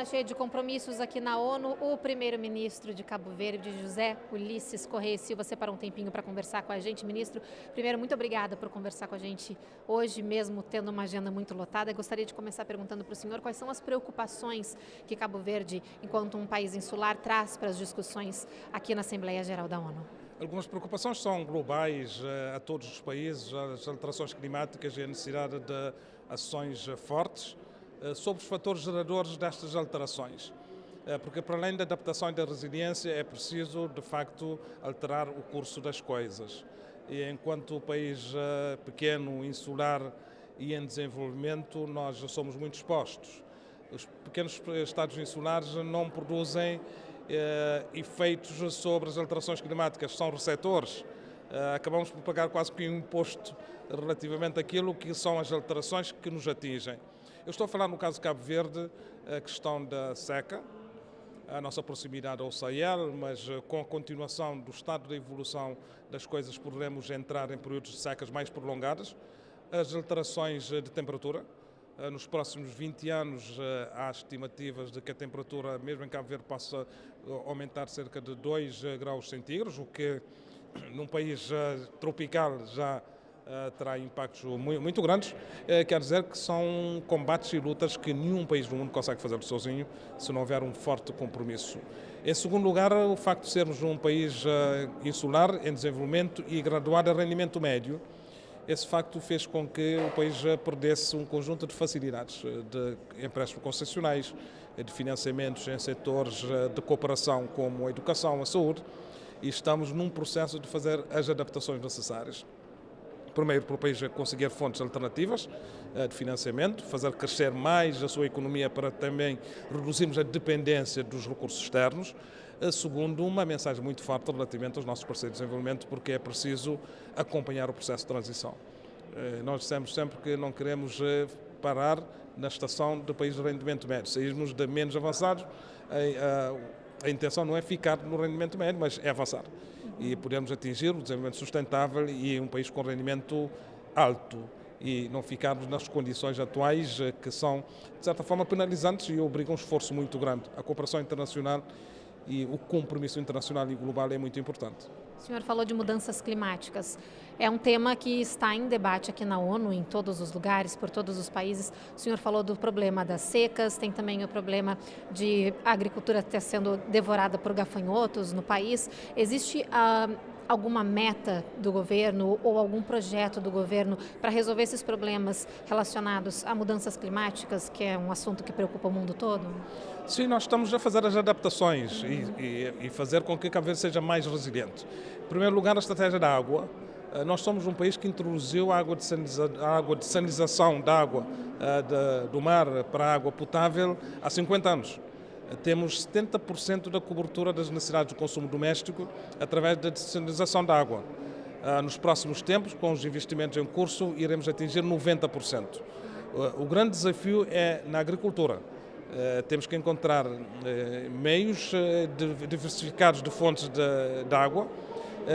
cheia de compromissos aqui na ONU. O primeiro-ministro de Cabo Verde, José Ulisses Correia e Silva, separou um tempinho para conversar com a gente. Ministro, primeiro, muito obrigada por conversar com a gente hoje, mesmo tendo uma agenda muito lotada. Eu gostaria de começar perguntando para o senhor quais são as preocupações que Cabo Verde, enquanto um país insular, traz para as discussões aqui na Assembleia Geral da ONU. Algumas preocupações são globais a todos os países, as alterações climáticas e a necessidade de ações fortes sobre os fatores geradores destas alterações. Porque para além da adaptação e da resiliência é preciso, de facto, alterar o curso das coisas. E enquanto país pequeno, insular e em desenvolvimento, nós somos muito expostos. Os pequenos estados insulares não produzem efeitos sobre as alterações climáticas, são receptores. Acabamos por pagar quase que um imposto relativamente àquilo que são as alterações que nos atingem. Eu estou a falar no caso de Cabo Verde, a questão da seca, a nossa proximidade ao Sahel, mas com a continuação do estado de evolução das coisas poderemos entrar em períodos de secas mais prolongadas, as alterações de temperatura. Nos próximos 20 anos há estimativas de que a temperatura, mesmo em Cabo Verde, possa aumentar cerca de 2 graus centígrados, o que num país tropical já terá impactos muito grandes. Quer dizer que são combates e lutas que nenhum país do mundo consegue fazer sozinho se não houver um forte compromisso. Em segundo lugar, o facto de sermos um país insular, em desenvolvimento e graduado a rendimento médio, esse facto fez com que o país perdesse um conjunto de facilidades de empréstimos concessionais, de financiamentos em setores de cooperação como a educação, a saúde, e estamos num processo de fazer as adaptações necessárias. Primeiro, para o país conseguir fontes alternativas de financiamento, fazer crescer mais a sua economia para também reduzirmos a dependência dos recursos externos. Segundo, uma mensagem muito forte relativamente aos nossos parceiros de desenvolvimento, porque é preciso acompanhar o processo de transição. Nós dissemos sempre que não queremos parar na estação do país de rendimento médio. Saímos de menos avançados, a intenção não é ficar no rendimento médio, mas é avançar. E podemos atingir o desenvolvimento sustentável e um país com rendimento alto. E não ficarmos nas condições atuais que são, de certa forma, penalizantes e obrigam um esforço muito grande. A cooperação internacional e o compromisso internacional e global é muito importante. O senhor falou de mudanças climáticas. É um tema que está em debate aqui na ONU, em todos os lugares, por todos os países. O senhor falou do problema das secas, tem também o problema de a agricultura estar sendo devorada por gafanhotos no país. Existe alguma meta do governo ou algum projeto do governo para resolver esses problemas relacionados a mudanças climáticas, que é um assunto que preocupa o mundo todo? Sim, nós estamos a fazer as adaptações e fazer com que Cabo Verde seja mais resiliente. Em primeiro lugar, a estratégia da água. Nós somos um país que introduziu a água de sanalização da água do mar para a água potável há 50 anos. Temos 70% da cobertura das necessidades de consumo doméstico através da dessalinização da água. Nos próximos tempos, com os investimentos em curso, iremos atingir 90%. O grande desafio é na agricultura. Temos que encontrar meios diversificados de fontes de água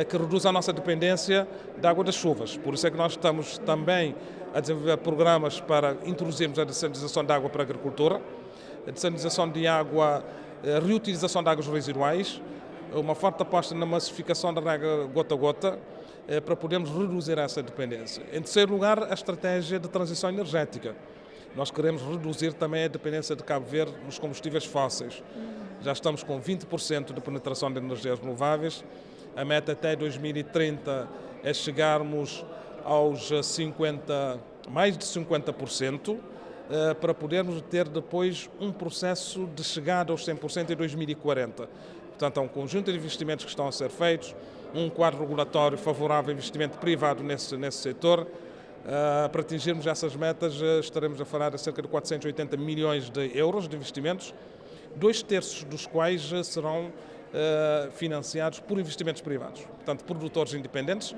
que reduzam a nossa dependência da água das chuvas. Por isso é que nós estamos também a desenvolver programas para introduzirmos a dessalinização de água para a agricultura, a dessalinização de água, a reutilização de águas residuais, uma forte aposta na massificação da água gota a gota, para podermos reduzir essa dependência. Em terceiro lugar, a estratégia de transição energética. Nós queremos reduzir também a dependência de Cabo Verde nos combustíveis fósseis. Já estamos com 20% de penetração de energias renováveis. A meta até 2030 é chegarmos aos mais de 50%, para podermos ter depois um processo de chegada aos 100% em 2040. Portanto, há um conjunto de investimentos que estão a ser feitos, um quadro regulatório favorável ao investimento privado nesse setor. Para atingirmos essas metas, estaremos a falar de cerca de 480 milhões de euros de investimentos, 2/3 dos quais serão financiados por investimentos privados. Portanto, produtores independentes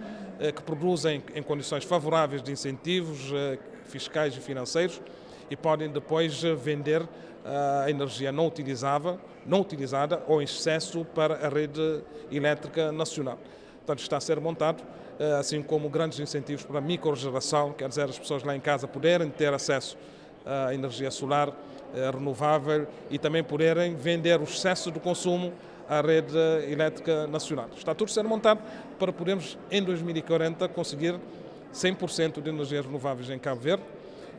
que produzem em condições favoráveis de incentivos fiscais e financeiros e podem depois vender a energia não utilizada ou em excesso para a rede elétrica nacional. Portanto, está a ser montado, assim como grandes incentivos para a microgeração, quer dizer, as pessoas lá em casa poderem ter acesso à energia solar renovável e também poderem vender o excesso de consumo à rede elétrica nacional. Está tudo a ser montado para podermos, em 2040, conseguir 100% de energias renováveis em Cabo Verde.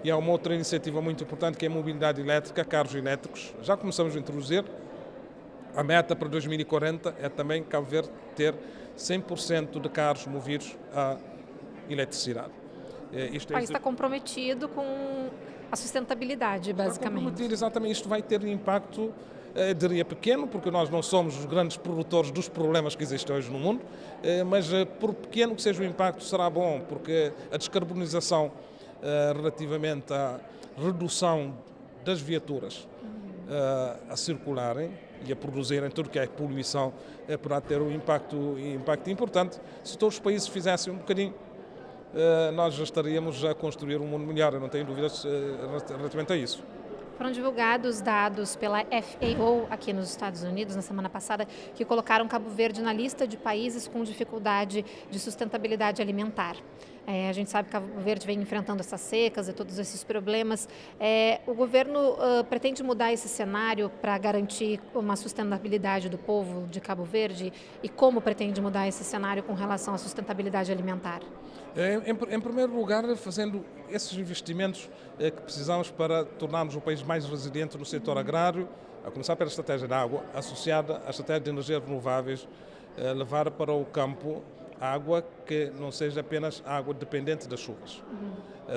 E há uma outra iniciativa muito importante que é a mobilidade elétrica, carros elétricos. Já começamos a introduzir. A meta para 2040 é também Cabo Verde ter 100% de carros movidos a eletricidade. O país está comprometido com a sustentabilidade, basicamente. Está comprometido, exatamente. Isto vai ter impacto, diria pequeno, porque nós não somos os grandes produtores dos problemas que existem hoje no mundo, mas por pequeno que seja o impacto será bom, porque a descarbonização relativamente à redução das viaturas a circularem e a produzirem tudo que é poluição poderá ter um impacto importante. Se todos os países fizessem um bocadinho, nós já estaríamos a construir um mundo melhor, eu não tenho dúvidas relativamente a isso. Foram divulgados dados pela FAO aqui nos Estados Unidos na semana passada que colocaram Cabo Verde na lista de países com dificuldade de sustentabilidade alimentar. A gente sabe que Cabo Verde vem enfrentando essas secas e todos esses problemas. O governo pretende mudar esse cenário para garantir uma sustentabilidade do povo de Cabo Verde? E como pretende mudar esse cenário com relação à sustentabilidade alimentar? Em primeiro lugar, fazendo esses investimentos que precisamos para tornarmos o país mais resiliente no setor agrário, a começar pela estratégia da água, associada à estratégia de energias renováveis, levar para o campo água que não seja apenas água dependente das chuvas.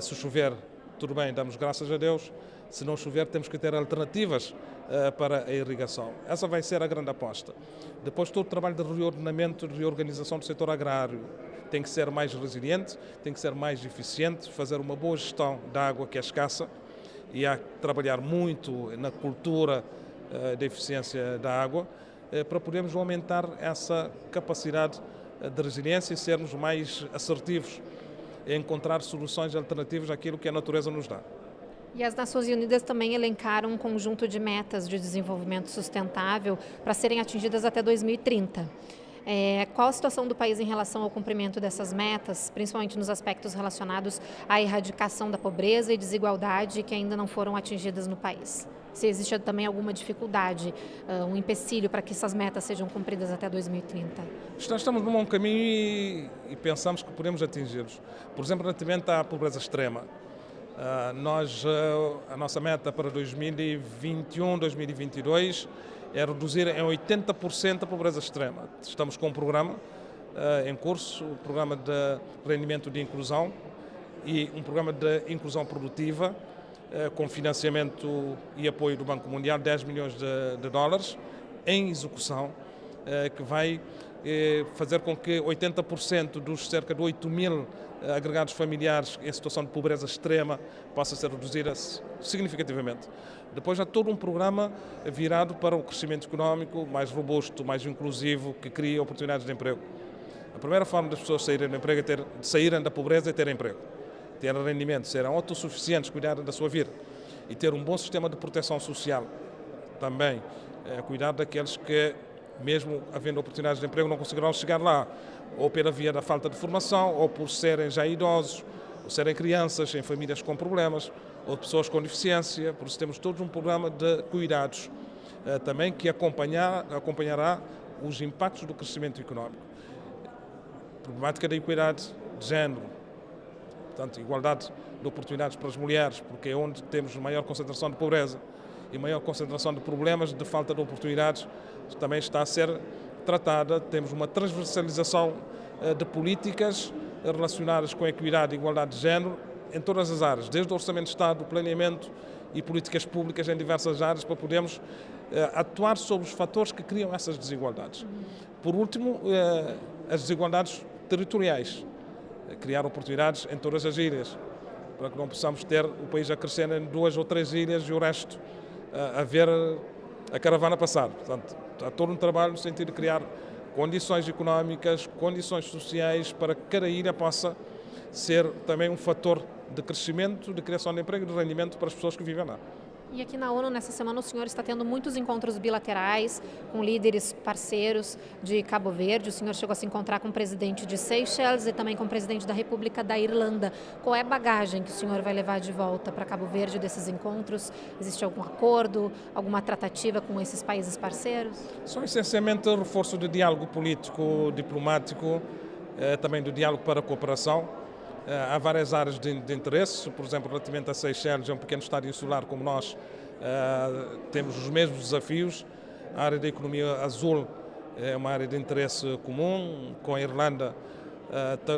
Se chover, tudo bem, damos graças a Deus. Se não chover, temos que ter alternativas para a irrigação. Essa vai ser a grande aposta. Depois, todo o trabalho de reordenamento, de reorganização do setor agrário tem que ser mais resiliente, tem que ser mais eficiente, fazer uma boa gestão da água que é escassa e há que trabalhar muito na cultura da eficiência da água para podermos aumentar essa capacidade de resiliência e sermos mais assertivos em encontrar soluções alternativas àquilo que a natureza nos dá. E as Nações Unidas também elencaram um conjunto de metas de desenvolvimento sustentável para serem atingidas até 2030. Qual a situação do país em relação ao cumprimento dessas metas, principalmente nos aspectos relacionados à erradicação da pobreza e desigualdade que ainda não foram atingidas no país? Se existe também alguma dificuldade, um empecilho para que essas metas sejam cumpridas até 2030? Estamos num bom caminho e pensamos que podemos atingi-los. Por exemplo, relativamente à pobreza extrema. A nossa meta para 2021, 2022 é reduzir em 80% a pobreza extrema. Estamos com um programa em curso, o programa de rendimento de inclusão e um programa de inclusão produtiva, com financiamento e apoio do Banco Mundial, 10 milhões de dólares, em execução, que vai fazer com que 80% dos cerca de 8 mil agregados familiares em situação de pobreza extrema possa ser reduzida significativamente. Depois há todo um programa virado para o crescimento económico mais robusto, mais inclusivo, que cria oportunidades de emprego. A primeira forma das pessoas saírem do emprego saírem da pobreza é ter emprego. Ter rendimento, serem autossuficientes, cuidarem da sua vida e ter um bom sistema de proteção social. Também cuidar daqueles que, mesmo havendo oportunidades de emprego, não conseguirão chegar lá, ou pela via da falta de formação, ou por serem já idosos, ou serem crianças em famílias com problemas, ou pessoas com deficiência. Por isso temos todo um programa de cuidados também que acompanhará os impactos do crescimento económico. Problemática da equidade de género, portanto, igualdade de oportunidades para as mulheres, porque é onde temos maior concentração de pobreza e maior concentração de problemas de falta de oportunidades, também está a ser tratada. Temos uma transversalização de políticas relacionadas com a equidade e igualdade de género em todas as áreas, desde o Orçamento de Estado, o planeamento e políticas públicas em diversas áreas, para podermos atuar sobre os fatores que criam essas desigualdades. Por último, as desigualdades territoriais, criar oportunidades em todas as ilhas, para que não possamos ter o país a crescer em 2 ou 3 ilhas e o resto a ver a caravana passar. Portanto, há todo um trabalho no sentido de criar condições económicas, condições sociais, para que cada ilha possa ser também um fator de crescimento, de criação de emprego e de rendimento para as pessoas que vivem lá. E aqui na ONU, nessa semana, o senhor está tendo muitos encontros bilaterais com líderes parceiros de Cabo Verde. O senhor chegou a se encontrar com o presidente de Seychelles e também com o presidente da República da Irlanda. Qual é a bagagem que o senhor vai levar de volta para Cabo Verde desses encontros? Existe algum acordo, alguma tratativa com esses países parceiros? São essencialmente o reforço do diálogo político, diplomático, também do diálogo para a cooperação. Há várias áreas de interesse, por exemplo, relativamente a Seychelles, é um pequeno estado insular como nós, temos os mesmos desafios. A área da economia azul é uma área de interesse comum, com a Irlanda,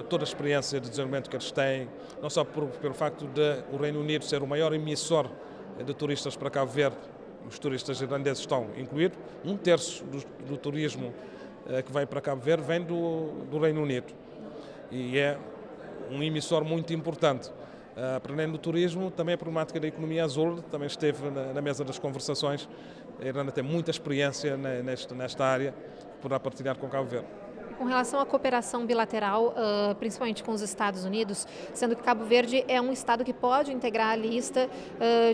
toda a experiência de desenvolvimento que eles têm, não só pelo facto de o Reino Unido ser o maior emissor de turistas para Cabo Verde, os turistas irlandeses estão incluídos, 1/3 do turismo que vai para Cabo Verde vem do Reino Unido e é um emissor muito importante. Para além do turismo, também a problemática da economia azul também esteve na mesa das conversações. A Irlanda tem muita experiência nesta área, que poderá partilhar com Cabo Verde. Com relação à cooperação bilateral, principalmente com os Estados Unidos, sendo que Cabo Verde é um estado que pode integrar a lista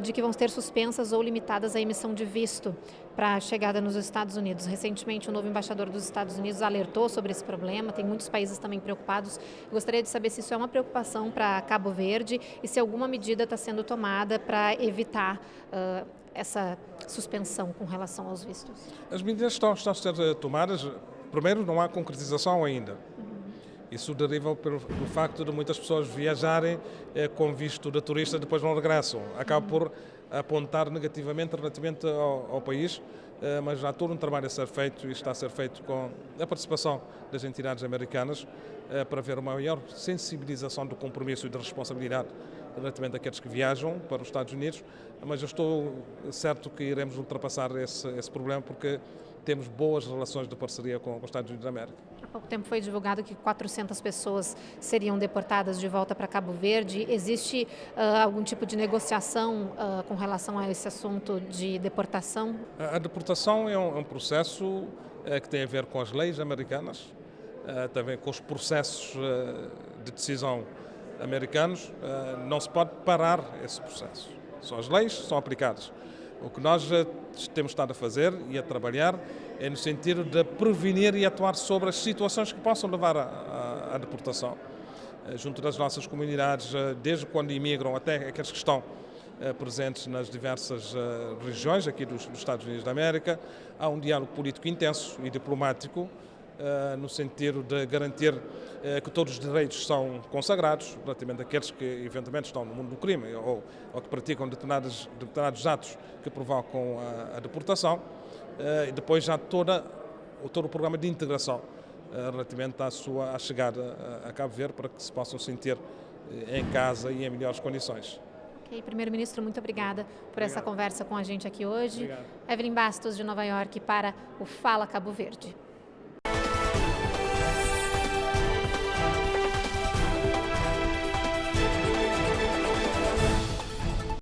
de que vão ter suspensas ou limitadas a emissão de visto para a chegada nos Estados Unidos. Recentemente, o novo embaixador dos Estados Unidos alertou sobre esse problema, tem muitos países também preocupados. Gostaria de saber se isso é uma preocupação para Cabo Verde e se alguma medida está sendo tomada para evitar essa suspensão com relação aos vistos. As medidas estão a ser tomadas. Primeiro, não há concretização ainda. Isso deriva pelo facto de muitas pessoas viajarem com visto de turista e depois não regressam. Acaba por apontar negativamente relativamente ao país, mas há todo um trabalho a ser feito e está a ser feito com a participação das entidades americanas para haver uma maior sensibilização do compromisso e da responsabilidade relativamente àqueles que viajam para os Estados Unidos, mas eu estou certo que iremos ultrapassar esse problema porque temos boas relações de parceria com os Estados Unidos da América. Há pouco tempo foi divulgado que 400 pessoas seriam deportadas de volta para Cabo Verde. Existe algum tipo de negociação com relação a esse assunto de deportação? A deportação é um processo que tem a ver com as leis americanas, também com os processos de decisão americanos. Não se pode parar esse processo. Só as leis são aplicadas. O que nós temos estado a fazer e a trabalhar é no sentido de prevenir e atuar sobre as situações que possam levar à deportação. Junto das nossas comunidades, desde quando imigram até aqueles que estão presentes nas diversas regiões aqui dos Estados Unidos da América, há um diálogo político intenso e diplomático no sentido de garantir que todos os direitos são consagrados, relativamente àqueles que eventualmente estão no mundo do crime ou que praticam determinados atos que provocam a deportação. E depois já todo o programa de integração relativamente à chegada a Cabo Verde para que se possam sentir em casa e em melhores condições. Ok, Primeiro-Ministro, muito obrigada por essa conversa com a gente aqui hoje. Obrigado. Evelyn Bastos, de Nova York, para o Fala Cabo Verde.